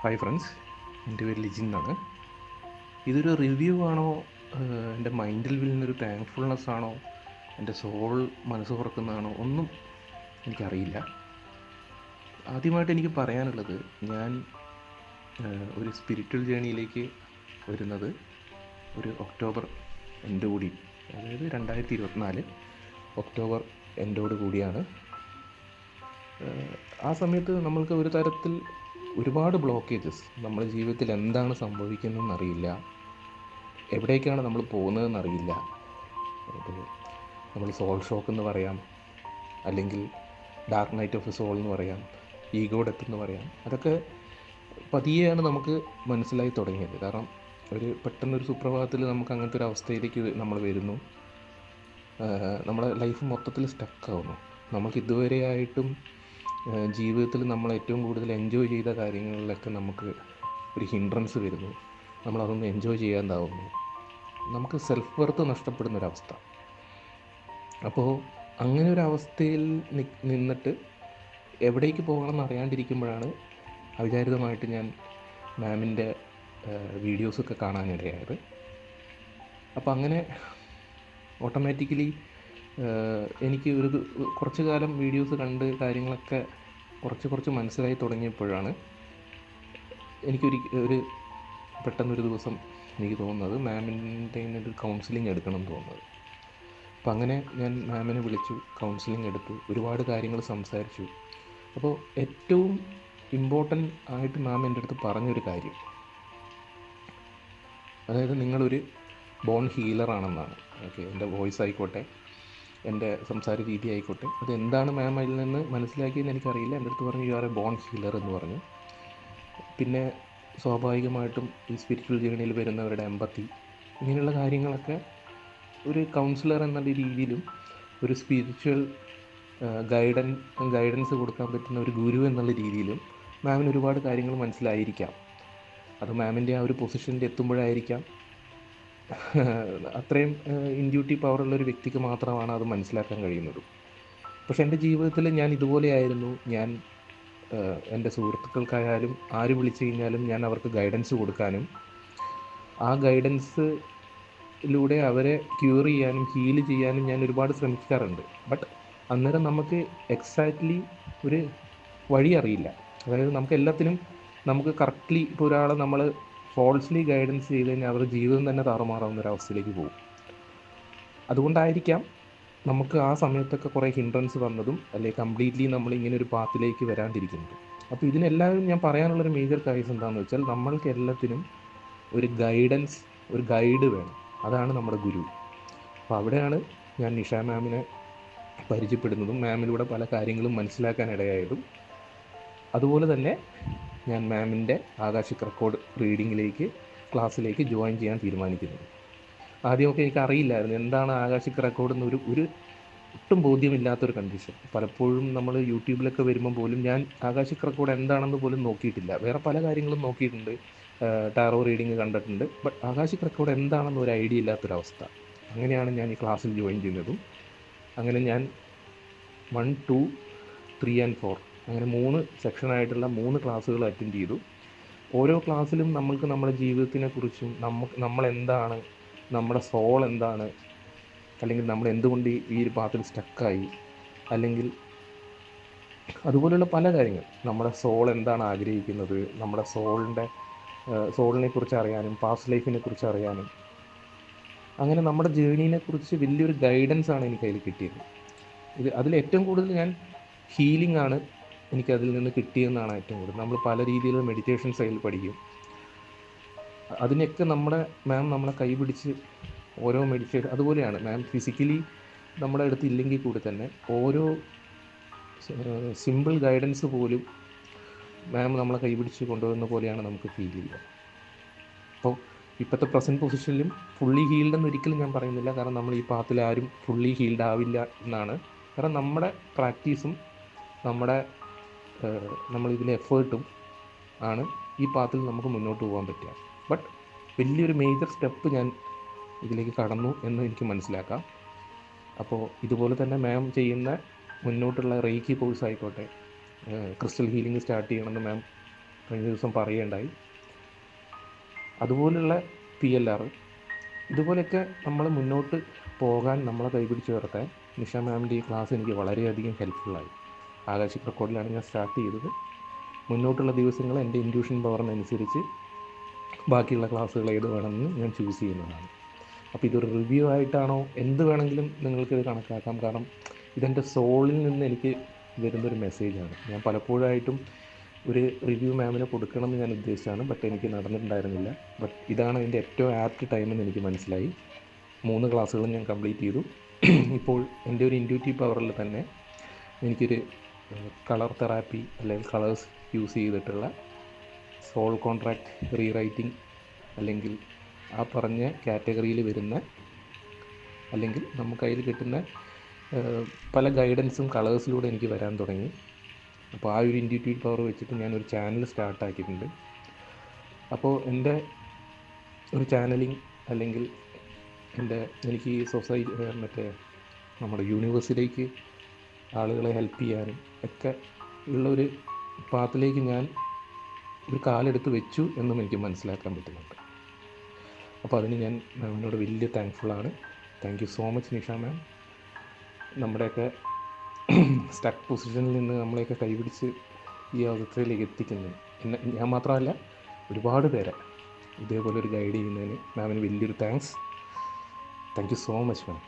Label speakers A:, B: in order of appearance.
A: Hi friends, എൻ്റെ പേര് ലിജിൻ എന്നാണ്. ഇതൊരു റിവ്യൂ ആണോ, എൻ്റെ മൈൻഡിൽ വീഴുന്നൊരു താങ്ക്ഫുൾനെസ് ആണോ, എൻ്റെ സോൾ മനസ്സ് തുറക്കുന്നതാണോ ഒന്നും എനിക്കറിയില്ല. ആദ്യമായിട്ട് എനിക്ക് പറയാനുള്ളത്, ഞാൻ ഒരു സ്പിരിച്വൽ ജേണിയിലേക്ക് വരുന്നത് ഒരു ഒക്ടോബർ എൻഡോടി, അതായത് 2024 ഒക്ടോബർ എൻഡോട് കൂടിയാണ്. ആ സമയത്ത് നമ്മൾക്ക് ഒരു തരത്തിൽ ഒരുപാട് ബ്ലോക്കേജസ്, നമ്മുടെ ജീവിതത്തിൽ എന്താണ് സംഭവിക്കുന്നതെന്നറിയില്ല, എവിടേക്കാണ് നമ്മൾ പോകുന്നതെന്നറിയില്ല. ഇപ്പോൾ നമ്മൾ സോൾ ഷോക്ക് എന്ന് പറയാം, അല്ലെങ്കിൽ dark night of a soul എന്ന് പറയാം, ഈഗോ ഡെത്ത് എന്ന് പറയാം. അതൊക്കെ പതിയെയാണ് നമുക്ക് മനസ്സിലായി തുടങ്ങിയത്. കാരണം പെട്ടെന്നൊരു സുപ്രഭാതത്തിൽ നമുക്ക് അങ്ങനത്തെ ഒരു അവസ്ഥയിലേക്ക് നമ്മൾ വരുന്നു. നമ്മുടെ ലൈഫ് മൊത്തത്തിൽ സ്റ്റക്കാവുന്നു. നമുക്ക് ഇതുവരെയായിട്ടും ജീവിതത്തിൽ നമ്മൾ ഏറ്റവും കൂടുതൽ എൻജോയ് ചെയ്ത കാര്യങ്ങളിലൊക്കെ നമുക്ക് ഒരു ഹിൻഡ്രൻസ് വരുന്നു. നമ്മളതൊന്നും എൻജോയ് ചെയ്യാണ്ടാവുന്നു. നമുക്ക് സെൽഫ് വർത്ത് നഷ്ടപ്പെടുന്നൊരവസ്ഥ. അപ്പോൾ അങ്ങനെ ഒരു അവസ്ഥയിൽ നിന്നിട്ട് എവിടേക്ക് പോകണമെന്ന് അറിയാണ്ടിരിക്കുമ്പോഴാണ് അവിചാരിതമായിട്ട് ഞാൻ മാമിൻ്റെ വീഡിയോസൊക്കെ കാണാനിടയായത്. അപ്പോൾ അങ്ങനെ ഓട്ടോമാറ്റിക്കലി എനിക്ക് കുറച്ച് കാലം വീഡിയോസ് കണ്ട് കാര്യങ്ങളൊക്കെ കുറച്ച് മനസ്സിലായി തുടങ്ങിയപ്പോഴാണ് എനിക്കൊരു പെട്ടെന്നൊരു ദിവസം എനിക്ക് തോന്നുന്നത് മാമിൻ്റെ ഒരു കൗൺസിലിംഗ് എടുക്കണം എന്ന് തോന്നുന്നത്. അപ്പോൾ അങ്ങനെ ഞാൻ മാമിനെ വിളിച്ചു, കൗൺസിലിംഗ് എടുത്തു, ഒരുപാട് കാര്യങ്ങൾ സംസാരിച്ചു. അപ്പോൾ ഏറ്റവും ഇമ്പോർട്ടൻ്റ് ആയിട്ട് മാം എൻ്റെ അടുത്ത് പറഞ്ഞൊരു കാര്യം, അതായത് നിങ്ങളൊരു ബോൺ ഹീലറാണെന്നാണ്. ഓക്കെ, എൻ്റെ വോയിസ് ആയിക്കോട്ടെ, എൻ്റെ സംസാര രീതി ആയിക്കോട്ടെ, അതെന്താണ് മാം അതിൽ നിന്ന് മനസ്സിലാക്കിയെന്ന് എനിക്കറിയില്ല. എൻ്റെ അടുത്ത് പറഞ്ഞു you are a born healer എന്ന് പറഞ്ഞു. പിന്നെ സ്വാഭാവികമായിട്ടും ഈ സ്പിരിച്വൽ ജേണിയിൽ വരുന്നവരുടെ എമ്പത്തി, ഇങ്ങനെയുള്ള കാര്യങ്ങളൊക്കെ ഒരു കൗൺസിലർ എന്നുള്ള രീതിയിലും ഒരു സ്പിരിച്വൽ ഗൈഡൻസ് കൊടുക്കാൻ പറ്റുന്ന ഒരു ഗുരു എന്നുള്ള രീതിയിലും മാമിന് ഒരുപാട് കാര്യങ്ങൾ മനസ്സിലായിരിക്കാം. അത് മാമിൻ്റെ ആ ഒരു പൊസിഷനിൽ എത്തുമ്പോഴായിരിക്കാം. അത്രയും ഇൻഡ്യൂട്ടീവ് പവറുള്ളൊരു വ്യക്തിക്ക് മാത്രമാണ് അത് മനസ്സിലാക്കാൻ കഴിയുന്നത്. പക്ഷെ എൻ്റെ ജീവിതത്തിൽ ഞാൻ ഇതുപോലെയായിരുന്നു. ഞാൻ എൻ്റെ സുഹൃത്തുക്കൾക്കായാലും ആര് വിളിച്ചു കഴിഞ്ഞാലും ഞാൻ അവർക്ക് ഗൈഡൻസ് കൊടുക്കാനും ആ ഗൈഡൻസിലൂടെ അവരെ ക്യൂർ ചെയ്യാനും ഹീൽ ചെയ്യാനും ഞാൻ ഒരുപാട് ശ്രമിക്കാറുണ്ട്. ബട്ട് അന്നേരം നമുക്ക് എക്സാക്ട്ലി ഒരു വഴി അറിയില്ല. അതായത് നമുക്ക് കറക്റ്റ്ലി ഇപ്പോൾ ഒരാളെ നമ്മൾ ഫോൾസ്ലി ഗൈഡൻസ് ചെയ്ത് കഴിഞ്ഞാൽ അവരുടെ ജീവിതം തന്നെ താറുമാറാവുന്ന ഒരവസ്ഥയിലേക്ക് പോകും. അതുകൊണ്ടായിരിക്കാം നമുക്ക് ആ സമയത്തൊക്കെ കുറേ ഹിൻഡ്രൻസ് വന്നതും, അല്ലെങ്കിൽ കംപ്ലീറ്റ്ലി നമ്മളിങ്ങനെ ഒരു പാത്തിലേക്ക് വരാണ്ടിരിക്കുന്നത്. അപ്പോൾ ഇതിനെല്ലാവരും ഞാൻ പറയാനുള്ളൊരു മേജർ കാര്യം എന്താണെന്ന് വെച്ചാൽ, നമ്മൾക്ക് എല്ലാത്തിനും ഒരു ഗൈഡൻസ്, ഒരു ഗൈഡ് വേണം. അതാണ് നമ്മുടെ ഗുരു. അപ്പോൾ അവിടെയാണ് ഞാൻ നിഷ മാമിനെ പരിചയപ്പെടുന്നതും മാമിലൂടെ പല കാര്യങ്ങളും മനസ്സിലാക്കാനിടയായതും. അതുപോലെ തന്നെ ഞാൻ മാമിൻ്റെ ആകാശിക് റെക്കോർഡ് ക്ലാസ്സിലേക്ക് ജോയിൻ ചെയ്യാൻ തീരുമാനിക്കുന്നത്. ആദ്യമൊക്കെ എനിക്ക് അറിയില്ലായിരുന്നു എന്താണ് ആകാശിക് റെക്കോർഡ് എന്നൊരു ഒട്ടും ബോധ്യമില്ലാത്തൊരു കണ്ടീഷൻ. പലപ്പോഴും നമ്മൾ യൂട്യൂബിലൊക്കെ വരുമ്പോൾ പോലും ഞാൻ ആകാശിക് റെക്കോർഡ് എന്താണെന്ന് പോലും നോക്കിയിട്ടില്ല. വേറെ പല കാര്യങ്ങളും നോക്കിയിട്ടുണ്ട്, ടാറോ റീഡിങ് കണ്ടിട്ടുണ്ട്. ബട്ട് ആകാശിക് റെക്കോർഡ് എന്താണെന്ന് ഒരു ഐഡിയ ഇല്ലാത്തൊരവസ്ഥ. അങ്ങനെയാണ് ഞാൻ ഈ ക്ലാസ്സിൽ ജോയിൻ ചെയ്യുന്നതും. അങ്ങനെ ഞാൻ 1, 2, 3 and 4 അങ്ങനെ 3 സെക്ഷനായിട്ടുള്ള 3 ക്ലാസ്സുകൾ അറ്റൻഡ് ചെയ്തു. ഓരോ ക്ലാസ്സിലും നമ്മൾക്ക് നമ്മുടെ ജീവിതത്തിനെക്കുറിച്ചും നമ്മളെന്താണ്, നമ്മുടെ സോൾ എന്താണ്, അല്ലെങ്കിൽ നമ്മൾ എന്തുകൊണ്ട് ഈ ഒരു പാത്തിൽ സ്റ്റക്കായി, അല്ലെങ്കിൽ അതുപോലെയുള്ള പല കാര്യങ്ങൾ, നമ്മുടെ സോൾ എന്താണ് ആഗ്രഹിക്കുന്നത്, നമ്മുടെ സോളിനെ കുറിച്ച് അറിയാനും പാസ്റ്റ് ലൈഫിനെ കുറിച്ച് അറിയാനും, അങ്ങനെ നമ്മുടെ ജേർണീനെ കുറിച്ച് വലിയൊരു ഗൈഡൻസ് ആണ് എനിക്ക് അതിൽ കിട്ടിയത്. അതിൽ ഏറ്റവും കൂടുതൽ ഞാൻ ഹീലിംഗ് ആണ് എനിക്കതിൽ നിന്ന് കിട്ടിയെന്നാണ് ഏറ്റവും കൂടുതൽ. നമ്മൾ പല രീതിയിലുള്ള മെഡിറ്റേഷൻ സ്റ്റൈൽ പഠിക്കും. അതിനൊക്കെ നമ്മളെ കൈപിടിച്ച് ഓരോ മെഡിറ്റേഷൻ അതുപോലെയാണ്. മാം ഫിസിക്കലി നമ്മുടെ അടുത്ത് ഇല്ലെങ്കിൽ കൂടി തന്നെ ഓരോ സിമ്പിൾ ഗൈഡൻസ് പോലും മാം നമ്മളെ കൈപിടിച്ച് കൊണ്ടുവരുന്ന പോലെയാണ് നമുക്ക് ഫീൽ ചെയ്യുക. അപ്പോൾ ഇപ്പോഴത്തെ പ്രസൻറ്റ് പൊസിഷനിലും ഫുള്ളി ഹീൽഡ് എന്ന് ഒരിക്കലും ഞാൻ പറയുന്നില്ല. കാരണം നമ്മൾ ഈ പാത്തിൽ ആരും ഫുള്ളി ഹീൽഡ് ആവില്ല എന്നാണ്. കാരണം നമ്മുടെ പ്രാക്ടീസും നമ്മളിതിലെ എഫേർട്ടും ആണ് ഈ പാത്തിൽ നമുക്ക് മുന്നോട്ട് പോകാൻ പറ്റുക. ബട്ട് വലിയൊരു മേജർ സ്റ്റെപ്പ് ഞാൻ ഇതിലേക്ക് കടന്നു എന്ന് എനിക്ക് മനസ്സിലാക്കാം. അപ്പോൾ ഇതുപോലെ തന്നെ മാം ചെയ്യുന്ന മുന്നോട്ടുള്ള റേക്കി കോഴ്സ് ആയിക്കോട്ടെ, ക്രിസ്റ്റൽ ഹീലിംഗ് സ്റ്റാർട്ട് ചെയ്യണമെന്ന് മാം കഴിഞ്ഞ ദിവസം പറയുകയുണ്ടായി. അതുപോലുള്ള PLR ഇതുപോലെയൊക്കെ നമ്മൾ മുന്നോട്ട് പോകാൻ നമ്മളെ കൈപിടിച്ച് ഉയർത്താൻ നിഷ മാമിൻ്റെ ഈ ക്ലാസ് എനിക്ക് വളരെയധികം ഹെൽപ്ഫുള്ളായി. ആകാശിക് റെക്കോർഡിലാണ് ഞാൻ സ്റ്റാർട്ട് ചെയ്തത്. മുന്നോട്ടുള്ള ദിവസങ്ങൾ എൻ്റെ ഇൻഡ്യൂഷൻ പവറിനനുസരിച്ച് ബാക്കിയുള്ള ക്ലാസ്സുകൾ ഏത് വേണമെന്ന് ഞാൻ ചൂസ് ചെയ്യുന്നതാണ്. അപ്പോൾ ഇതൊരു റിവ്യൂ ആയിട്ടാണോ എന്ത് വേണമെങ്കിലും നിങ്ങൾക്കിത് കണക്കാക്കാം. കാരണം ഇതെൻ്റെ സോളിൽ നിന്ന് എനിക്ക് വരുന്നൊരു മെസ്സേജാണ്. ഞാൻ പലപ്പോഴായിട്ടും ഒരു റിവ്യൂ മാമിന് കൊടുക്കണമെന്ന് ഞാൻ ഉദ്ദേശിച്ചാണ്, ബട്ട് എനിക്ക് നടന്നിട്ടുണ്ടായിരുന്നില്ല. ബട്ട് ഇതാണ് അതിൻ്റെ ഏറ്റവും ആപ്റ്റ് ടൈമെന്ന് എനിക്ക് മനസ്സിലായി. 3 ക്ലാസ്സുകളും ഞാൻ കംപ്ലീറ്റ് ചെയ്തു. ഇപ്പോൾ എൻ്റെ ഒരു ഇൻഡ്യൂറ്റീവ് പവറിൽ തന്നെ എനിക്കൊരു കളർ തെറാപ്പി അല്ലെങ്കിൽ കളേഴ്സ് യൂസ് ചെയ്തിട്ടുള്ള സോൾ കോൺട്രാക്റ്റ് റീറൈറ്റിംഗ് അല്ലെങ്കിൽ ആ പറഞ്ഞ കാറ്റഗറിയിൽ വരുന്ന അല്ലെങ്കിൽ നമുക്ക് അതിൽ കിട്ടുന്ന പല ഗൈഡൻസും കളേഴ്സിലൂടെ എനിക്ക് വരാൻ തുടങ്ങി. അപ്പോൾ ആ ഒരു ഇൻഡ്യൂറ്റീവ് പവർ വെച്ചിട്ട് ഞാനൊരു ചാനൽ സ്റ്റാർട്ടാക്കിയിട്ടുണ്ട്. അപ്പോൾ എൻ്റെ ഒരു ചാനലിങ് അല്ലെങ്കിൽ എനിക്ക് ഈ മറ്റേ നമ്മുടെ യൂണിവേഴ്സിലേക്ക് ആളുകളെ ഹെൽപ്പ് ചെയ്യാനും ഒക്കെ ഉള്ളൊരു പാത്തിലേക്ക് ഞാൻ ഒരു കാലെടുത്ത് വെച്ചു എന്നും എനിക്ക് മനസ്സിലാക്കാൻ പറ്റുന്നുണ്ട്. അപ്പോൾ അതിന് ഞാൻ മാമിനോട് വലിയ താങ്ക്ഫുള്ളാണ്. Thank you so much Nisha ma'am. നമ്മുടെയൊക്കെ സ്റ്റക്ക് പൊസിഷനിൽ നിന്ന് നമ്മളെയൊക്കെ കൈപിടിച്ച് ഈ അവസ്ഥയിലേക്ക് എത്തിക്കുന്നത് ഞാൻ മാത്രമല്ല, ഒരുപാട് പേരെ ഇതേപോലെ ഒരു ഗൈഡ് ചെയ്യുന്നതിന് മാമിന് വലിയൊരു thanks. Thank you so much ma'am.